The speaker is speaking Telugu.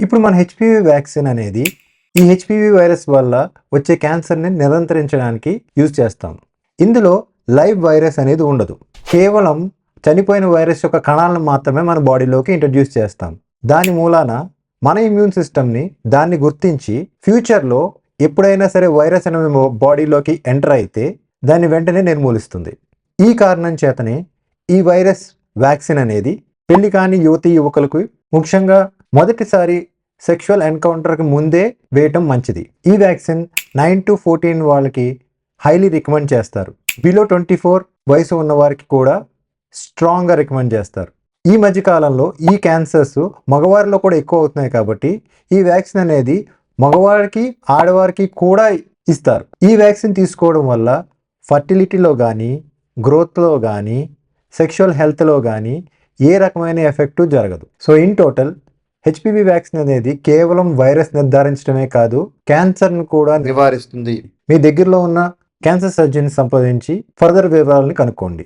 ఇప్పుడు మన హెచ్పివి వ్యాక్సిన్ అనేది ఈ హెచ్పివి వైరస్ వల్ల వచ్చే క్యాన్సర్ని నిరంతరించడానికి యూజ్ చేస్తాం. ఇందులో లైవ్ వైరస్ అనేది ఉండదు. కేవలం చనిపోయిన వైరస్ యొక్క కణాలను మాత్రమే మన బాడీలోకి ఇంట్రడ్యూస్ చేస్తాం. దాని మూలాన మన ఇమ్యూన్ సిస్టమ్ని దాన్ని గుర్తించి ఫ్యూచర్లో ఎప్పుడైనా సరే వైరస్ అనే బాడీలోకి ఎంటర్ అయితే దాన్ని వెంటనే నిర్మూలిస్తుంది. ఈ కారణం చేతనే ఈ వైరస్ వ్యాక్సిన్ అనేది పెళ్లి కాని యువకులకు ముఖ్యంగా మొదటిసారి సెక్షువల్ ఎన్కౌంటర్కి ముందే వేయటం మంచిది. ఈ వ్యాక్సిన్ 9 to 14 వాళ్ళకి హైలీ రికమెండ్ చేస్తారు. బిలో 24 వయసు ఉన్న వారికి కూడా స్ట్రాంగ్గా రికమెండ్ చేస్తారు. ఈ మధ్యకాలంలో ఈ క్యాన్సర్స్ మగవారిలో కూడా ఎక్కువ అవుతున్నాయి కాబట్టి ఈ వ్యాక్సిన్ అనేది మగవారికి ఆడవారికి కూడా ఇస్తారు. ఈ వ్యాక్సిన్ తీసుకోవడం వల్ల ఫర్టిలిటీలో కానీ గ్రోత్లో కానీ సెక్షువల్ హెల్త్లో కానీ ఏ రకమైన ఎఫెక్టు జరగదు. So in total HPV vaccine అనేది కేవలం వైరస్ నిర్ధారించడమే కాదు, క్యాన్సర్ను కూడా నివారిస్తుంది. మీ దగ్గరలో ఉన్న క్యాన్సర్ సర్జన్ సంప్రదించి ఫర్దర్ వివరాలను కనుక్కోండి.